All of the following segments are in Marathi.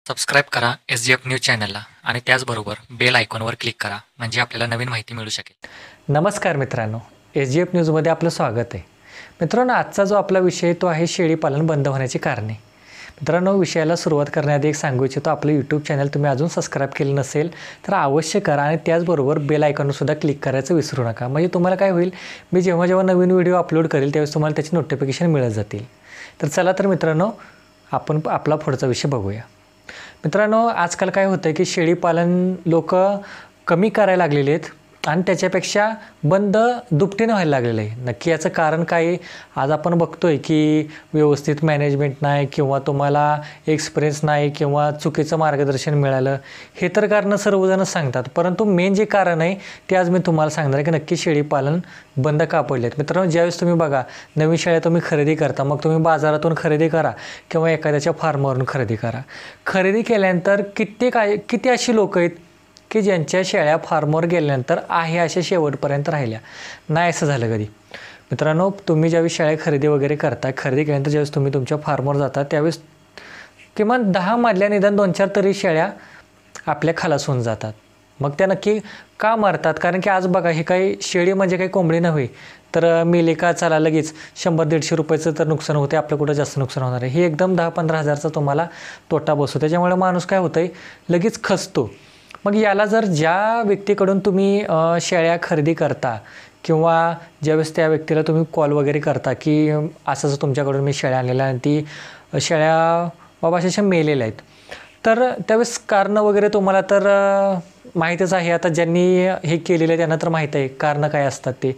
सबस्क्राईब करा SGF न्यूज चॅनलला आणि त्याचबरोबर बेल आयकॉनवर क्लिक करा म्हणजे आपल्याला नवीन माहिती मिळू शकेल. नमस्कार मित्रांनो, SGF न्यूजमध्ये आपलं स्वागत आहे. मित्रांनो, आजचा जो आपला विषय तो आहे शेळीपालन बंद होण्याची कारणे. मित्रांनो, विषयाला सुरुवात करण्याआधी एक सांगू इच्छितो, आपलं यूट्यूब चॅनल तुम्ही अजून सबस्क्राईब केलं नसेल तर अवश्य करा आणि त्याचबरोबर बेल आयकॉनवरसुद्धा क्लिक करायचं विसरू नका. म्हणजे तुम्हाला काय होईल, मी जेव्हा जेव्हा नवीन व्हिडिओ अपलोड करेल त्यावेळेस तुम्हाला त्याची नोटिफिकेशन मिळत जातील. तर चला तर मित्रांनो, आपण आपला पुढचा विषय बघूया. मित्रांनो, आजकाल काय होतं आहे की शेळीपालन लोक कमी करायला लागलेले आहेत आणि त्याच्यापेक्षा बंद दुपटीनं व्हायला लागलेलं आहे. नक्की याचं कारण काय आहे? आज आपण बघतो आहे की व्यवस्थित मॅनेजमेंट नाही किंवा तुम्हाला एक्सपिरियन्स नाही किंवा चुकीचं मार्गदर्शन मिळालं, हे तर कारणं सर्वजणच सांगतात. परंतु मेन जे कारण आहे ते आज मी तुम्हाला सांगणार आहे की नक्की शेळीपालन बंद का पडले आहेत. मित्रांनो, ज्यावेळेस तुम्ही बघा नवीन शेळ्या तुम्ही खरेदी करता, मग तुम्ही बाजारातून खरेदी करा किंवा एखाद्याच्या फार्मवरून खरेदी करा. खरेदी केल्यानंतर किती अशी लोक आहेत की ज्यांच्या शेळ्या फार्मवर गेल्यानंतर आहे अशा शेवटपर्यंत राहिल्या नाही, असं झालं कधी. मित्रांनो, तुम्ही ज्यावेळेस शेळ्या खरेदी वगैरे करता, खरेदी केल्यानंतर ज्यावेळेस तुम्ही तुमच्या फार्मवर जाता त्यावेळेस किमान 10 मधल्या निदान 2-4 तरी शेळ्या आपल्या खालास होऊन जातात. मग त्या नक्की का मरतात? कारण की आज बघा, हे काही शेळी म्हणजे काही कोंबडी नव्हे, तर मेले का चला लगेच 100-150 रुपयाचं तर नुकसान होते, आपलं कुठं जास्त नुकसान होणार आहे. हे एकदम 10-15 हजारचा तुम्हाला तोटा बसतो. त्याच्यामुळे माणूस काय होतं आहे, लगेच खचतो. मग याला जर ज्या व्यक्तीकडून तुम्ही शेळ्या खरेदी करता किंवा ज्यावेळेस त्या व्यक्तीला तुम्ही कॉल वगैरे करता की असं तुमच्याकडून मी शेळ्या आणलेल्या आणि ती शेळ्या बाबा अशा मेलेल्या आहेत, तर त्यावेळेस कारणं वगैरे तुम्हाला तर माहीतच आहे. आता ज्यांनी हे केलेलं आहे त्यांना तर माहीत आहे कारणं काय असतात ते,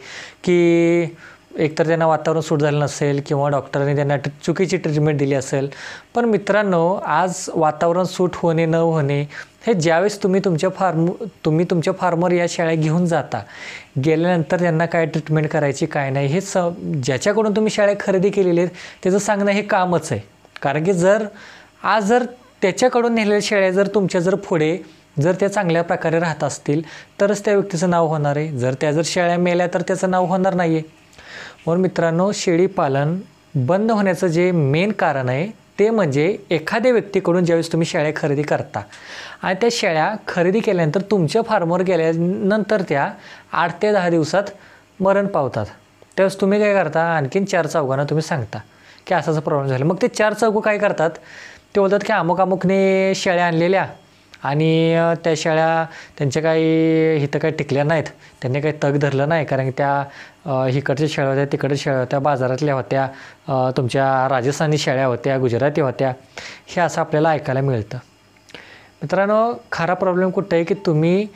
की एकतर त्यांना वातावरण सूट झालं नसेल किंवा डॉक्टरांनी त्यांना चुकीची ट्रीटमेंट दिली असेल. पण मित्रांनो, आज वातावरण सूट होणे न होणे हे ज्यावेळेस तुम्ही तुमच्या फार्मवर या शेळ्या घेऊन जाता, गेल्यानंतर त्यांना काय ट्रीटमेंट करायची काय नाही हे ज्याच्याकडून तुम्ही शेळ्या खरेदी केलेली आहेत त्याचं सांगणं हे कामच आहे. कारण की जर त्याच्याकडून नेलेल्या शेळ्या जर तुमच्या पुढे जर त्या चांगल्या प्रकारे राहत असतील तरच त्या व्यक्तीचं नाव होणार आहे. जर शेळ्या मेल्या तर त्याचं नाव होणार नाही आहे. म्हणून मित्रांनो, शेळीपालन बंद होण्याचं जे मेन कारण आहे ते म्हणजे एखाद्या व्यक्तीकडून ज्यावेळेस तुम्ही शेळ्या खरेदी करता आणि त्या शेळ्या खरेदी केल्यानंतर तुमच्या फार्मवर गेल्यानंतर त्या 8 ते 10 दिवसात मरण पावतात. त्यावेळेस तुम्ही काय करता, आणखीन 4 चौघांना तुम्ही सांगता की असाच प्रॉब्लेम झाला. मग ते 4 चौघं काय करतात, ते बोलतात की अमुकने शेळ्या आणलेल्या आणि त्या शेळ्या त्यांच्या काही इथं काही टिकल्या नाहीत, त्यांनी काही तग धरलं नाही, कारण की त्या इकडच्या शेळ्या होत्या, तिकडच्या शेळ्या होत्या, बाजारातल्या होत्या, तुमच्या राजस्थानी शेळ्या होत्या, गुजराती होत्या, हे असं आपल्याला ऐकायला मिळतं. मित्रांनो, खरा प्रॉब्लेम कुठं आहे की तुम्ही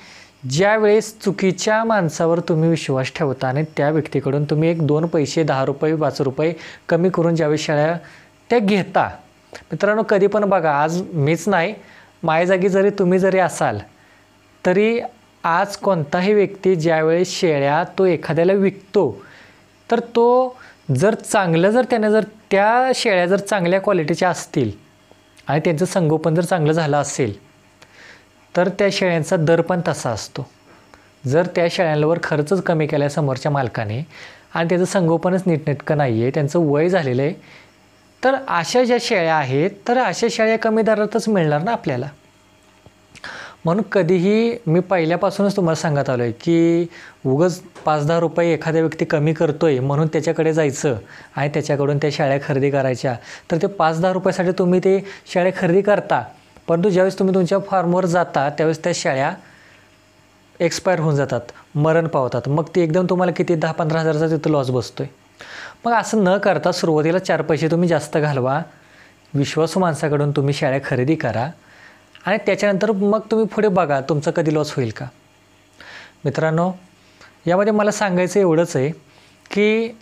ज्यावेळेस चुकीच्या माणसावर तुम्ही विश्वास ठेवता आणि त्या व्यक्तीकडून तुम्ही 1-2 पैसे 10 रुपये 5 रुपये कमी करून ज्यावेळेस शेळ्या त्या घेता. मित्रांनो, कधी पण बघा, आज मीच नाही, माझ्या जागी जरी तुम्ही असाल तरी आज कोणताही व्यक्ती ज्यावेळेस शेळ्या तो एखाद्याला विकतो तर तो त्याने त्या शेळ्या जर चांगल्या क्वालिटीच्या असतील आणि त्यांचं संगोपन जर चांगलं झालं असेल तर त्या शेळ्यांचा दर पण तसा असतो. जर त्या शेळ्यांवर खर्चच कमी केला समोरच्या मालकाने आणि त्याचं संगोपनच नीटनेटकं नाही आहे, त्यांचं वय झालेलं आहे, तर अशा ज्या शेळ्या आहेत तर अशा शेळ्या कमी दरातच मिळणार ना आपल्याला. म्हणून कधीही मी पहिल्यापासूनच तुम्हाला सांगत आलो आहे की उगाच 5-10 रुपये एखाद्या व्यक्ती कमी करतो आहे म्हणून त्याच्याकडे जायचं आणि त्याच्याकडून त्या शेळ्या खरेदी करायच्या, तर ते 5-10 रुपयासाठी तुम्ही ते शेळ्या खरेदी करता. परंतु ज्यावेळेस तुम्ही तुमच्या फार्मवर जाता त्यावेळेस त्या शेळ्या एक्सपायर होऊन जातात, मरण पावतात. मग ती एकदम तुम्हाला किती 10-15 हजाराचा तिथं लॉस बसतो आहे. मग असं न करता सुरुवातीला 4 पैसे तुम्ही जास्त घालवा, विश्वासू माणसाकडून तुम्ही शेळ्या खरेदी करा आणि त्याच्यानंतर मग तुम्ही पुढे बघा तुमचा कधी लॉस होईल का. मित्रांनो, यामध्ये मला सांगायचं एवढंच आहे की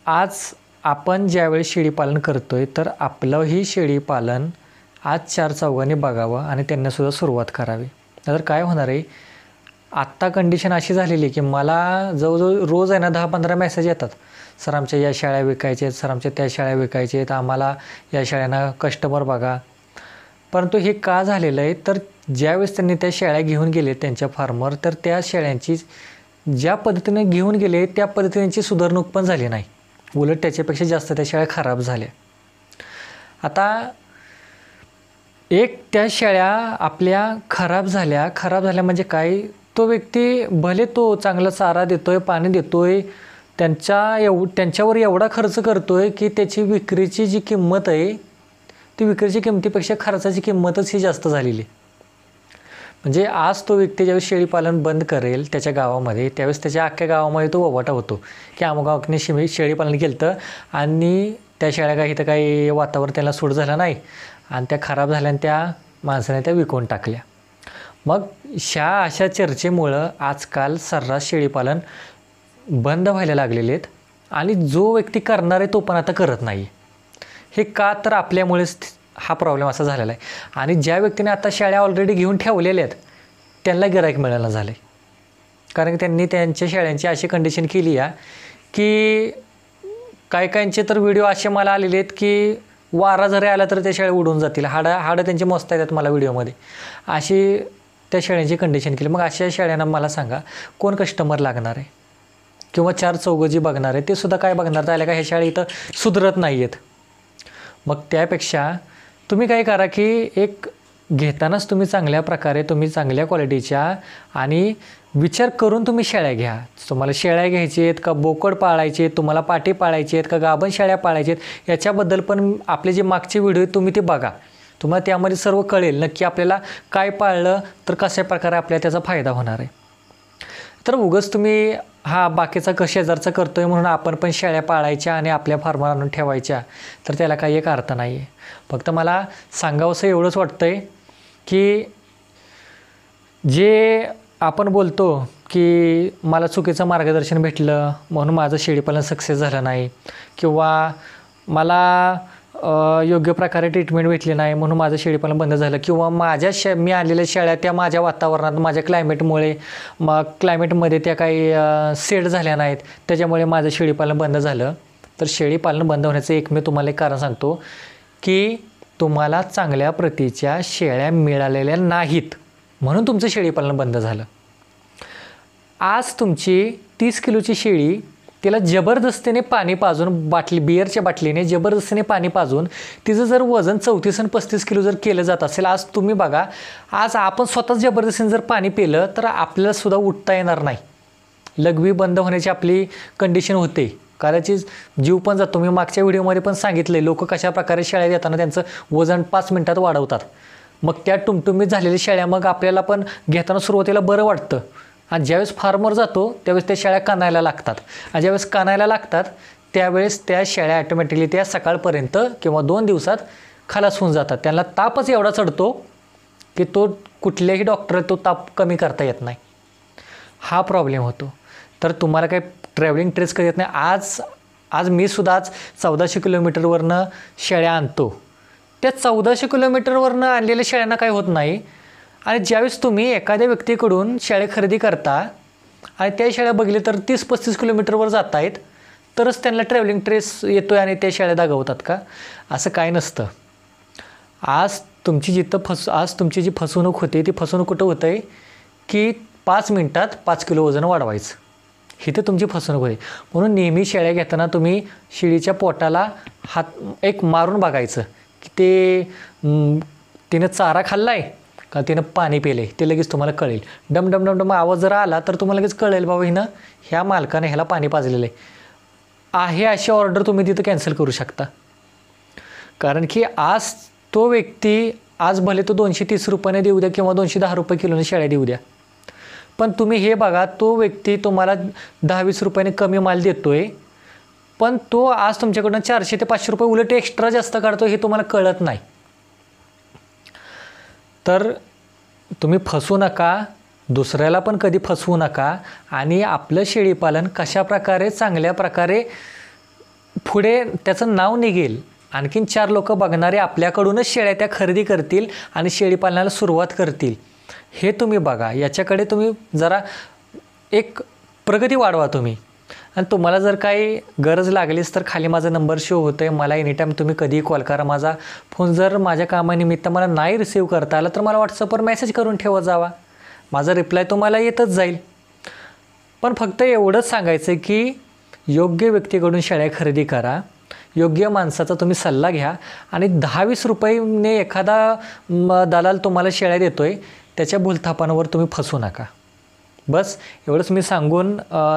आज आपण ज्यावेळेस शेळीपालन करतो आहे तर आपलंही शेळीपालन आज 4 चौघांनी बघावं आणि त्यांनासुद्धा सुरुवात करावी. नंतर काय होणार आहे, आत्ता कंडिशन अशी झालेली की मला जवळजवळ रोज आहे ना 10-15 मेसेज येतात, सर आमच्या या शेळ्या विकायच्या आहेत, सर आमच्या त्या शेळ्या विकायच्या आहेत, आम्हाला या शेळ्यांना कस्टमर बघा. परंतु हे का झालेलं आहे, तर ज्यावेळेस त्यांनी त्या शेळ्या घेऊन गेले त्यांच्या फार्मवर तर त्या शेळ्यांची ज्या पद्धतीने घेऊन गेले त्या पद्धतीनेची सुधारणूक पण झाली नाही, उलट त्याच्यापेक्षा जास्त त्या शेळ्या खराब झाल्या. आता एक त्या शेळ्या आपल्या खराब झाल्या म्हणजे काय, तो व्यक्ती भले तो चांगला चारा देतोय, पाणी देतोय, त्यांच्यावर एवढा खर्च करतोय की त्याची विक्रीची जी किंमत आहे ती विक्रीची किंमतीपेक्षा खर्चाची किंमतच ही जास्त झालेली. म्हणजे आज तो व्यक्ती ज्यावेळेस शेळीपालन बंद करेल त्याच्या गावामध्ये, त्यावेळेस त्याच्या अख्ख्या गावामध्ये तो ववाटा होतो की अमुक गावाने शेळीपालन केलं होतं आणि त्या शेळ्या काही इथं काही वातावरण त्याला सूट झालं नाही आणि त्या खराब झाल्या आणि त्या माणसाने त्या विकून टाकल्या. मग अशा चर्चेमुळं आजकाल सर्रास शेळीपालन बंद व्हायला लागलेले आहेत आणि जो व्यक्ती करणार आहे तो पण आता करत नाही. हे का, तर आपल्यामुळेच हा प्रॉब्लेम असा झालेला आहे. आणि ज्या व्यक्तीने आता शेळ्या ऑलरेडी घेऊन ठेवलेल्या आहेत त्यांना गिऱ्हाईक मिळालं झालं आहे. कारण त्यांनी त्यांच्या शेळ्यांची अशी कंडिशन केली आहे की काहींचे तर व्हिडिओ असे मला आलेले आहेत की वारा जरी आला तर त्या शेळ्या उडून जातील, हाडं त्यांची मोजता येतात मला व्हिडिओमध्ये, अशी त्या शेळ्यांची कंडिशन केली. मग अशा शेळ्यांना मला सांगा कोण कस्टमर लागणार आहे किंवा चार चौघं बघणार आहे, ते सुद्धा काय बघणार, त्याला काय ह्या शेळ्या इथं सुधरत नाही आहेत. मग त्यापेक्षा तुम्ही काय करा की एक घेतानाच तुम्ही चांगल्या प्रकारे, तुम्ही चांगल्या क्वालिटीच्या आणि विचार करून तुम्ही शेळ्या घ्या. तुम्हाला शेळ्या घ्यायची आहेत का बोकड पाळायचे आहेत, तुम्हाला पाटी पाळायची आहेत का गाभण शेळ्या पाळायचे आहेत, याच्याबद्दल पण आपले जे मागचे व्हिडिओ तुम्ही ते बघा. तुम्हाला त्यामध्ये सर्व कळेल नक्की आपल्याला काय पाळलं तर कशा प्रकारे आपल्याला त्याचा फायदा होणार आहे. तर उगाच तुम्ही बाकीचा शेजारचा करतोय म्हणून आपण पण शेळ्या पाळायच्या आणि आपल्या फार्मवर आणून ठेवायच्या, तर त्याला काही एक अर्थ नाही आहे. फक्त मला सांगावंसं एवढंच वाटतं आहे की जे आपण बोलतो की मला चुकीचं मार्गदर्शन भेटलं म्हणून माझं शेळीपालन सक्सेस झालं नाही, किंवा मला योग्य प्रकारे ट्रीटमेंट भेटली नाही म्हणून माझं शेळीपालन बंद झालं, किंवा मी आणलेल्या शेळ्या त्या माझ्या वातावरणात, माझ्या क्लायमेटमुळे, मग क्लायमेटमध्ये त्या काही सेट झाल्या नाहीत त्याच्यामुळे माझं शेळीपालन बंद झालं. तर शेळीपालन बंद होण्याचं एक मी तुम्हाला एक कारण सांगतो की तुम्हाला चांगल्या प्रतीच्या शेळ्या मिळालेल्या नाहीत म्हणून तुमचं शेळीपालन बंद झालं. आज तुमची 30 किलोची शेळी, तिला जबरदस्तीने पाणी पाजून बिअरच्या बाटलीने जबरदस्तीने पाणी पाजून तिचं जर वजन 34 आणि 35 किलो जर केलं जात असेल, आज तुम्ही बघा, आज आपण स्वतःच जबरदस्तीने जर पाणी पिलं तर आपल्याला सुद्धा उठता येणार नाही, लघवी बंद होण्याची आपली कंडिशन होते, कदाचित जीव पण जातो. मी मागच्या व्हिडिओमध्ये पण सांगितलं लोक कशा प्रकारे शेळ्या देताना त्यांचं वजन 5 मिनिटात वाढवतात. मग त्या टुमटुमीत झालेल्या शेळ्या मग आपल्याला पण घेताना सुरुवातीला बरं वाटतं आणि ज्यावेळेस फार्मवर जातो त्यावेळेस त्या शेळ्या कानायला लागतात आणि ज्यावेळेस कानायला लागतात त्यावेळेस त्या शेळ्या ॲटोमॅटिकली त्या सकाळपर्यंत किंवा 2 दिवसात खलास होऊन जातात. त्यांना तापच एवढा चढतो की तो कुठल्याही डॉक्टर तो ताप कमी करता येत नाही. हा प्रॉब्लेम होतो. तर तुम्हाला काही ट्रॅव्हलिंग ट्रेस करत नाही. आज मी सुद्धा 1400 किलोमीटरवरनं शेळ्या आणतो. त्या 1400 किलोमीटरवरनं आणलेल्या शेळ्यांना काही होत नाही. आणि ज्यावेळेस तुम्ही एखाद्या व्यक्तीकडून शेळ्या खरेदी करता आणि त्या शेळ्या बघितल्या तर 30-35 किलोमीटरवर जात आहेत तरच त्यांना ट्रॅव्हलिंग ट्रेस येतो आहे आणि त्या शेळ्या दागवतात का? असं काय नसतं. आज तुमची जी फसवणूक होते ती फसवणूक कुठं होतं आहे की 5 मिनिटात 5 किलो वजन वाढवायचं, ही तर तुमची फसवणूक होते. म्हणून नेहमी शेळ्या घेताना तुम्ही शेळीच्या पोटाला हात एक मारून बघायचं की तिनं चारा खाल्ला आहे का तिनं पाणी पिले, ते लगेच तुम्हाला कळेल. डम डम डम डम आवाज जर आला तर तुम्हाला लगेच कळेल बाबा हिनं ह्या मालकाने ह्याला पाणी पाजलेलं आहे. अशी ऑर्डर तुम्ही तिथं कॅन्सल करू शकता. कारण की आज तो व्यक्ती आज भले तो 230 रुपयाने देऊ द्या किंवा 210 रुपये किलोने शेळ्या देऊ द्या, पण तुम्ही हे बघा तो व्यक्ती तुम्हाला 10-20 रुपयाने कमी माल देतोय, पण तो आज तुमच्याकडनं 400 ते 500 रुपये उलट एक्स्ट्रा जास्त काढतो हे तुम्हाला कळत नाही. तर तुम्ही फसवू नका, दुसऱ्याला पण कधी फसवू नका आणि आपलं शेळीपालन कशा प्रकारे चांगल्या प्रकारे पुढे त्याचं नाव निघेल, आणखीन 4 लोक बघणारे आपल्याकडूनच शेळ्या त्या खरेदी करतील आणि शेळीपालनाला सुरुवात करतील, हे तुम्ही बघा. याच्याकडे तुम्ही जरा एक प्रगती वाढवा तुम्ही. आणि तुम्हाला जर काही गरज लागलीच तर खाली माझा नंबर शो होतो आहे, मला एनीटाईम तुम्ही कधीही कॉल करा. माझा फोन जर माझ्या कामानिमित्त मला नाही रिसीव करता आला तर मला व्हॉट्सअपवर मेसेज करून ठेवत जावा, माझा रिप्लाय तुम्हाला येतच जाईल. पण फक्त एवढंच सांगायचं की योग्य व्यक्तीकडून शेळ्या खरेदी करा. योग्य माणसाचा तुम्ही सल्ला घ्या आणि 10-20 रुपयेने एखादा दलाल तुम्हाला शेळ्या देतो आहे त्याच्या भूलथापांवर तुम्ही फसू नका. बस एवढंच मी सांगून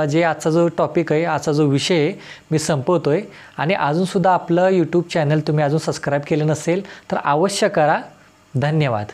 जे आजचा जो टॉपिक आहे, आजचा जो विषय आहे मी संपवतो आहे. आणि अजूनसुद्धा आपलं यूट्यूब चॅनल तुम्ही अजून सबस्क्राईब केलं नसेल तर अवश्य करा. धन्यवाद.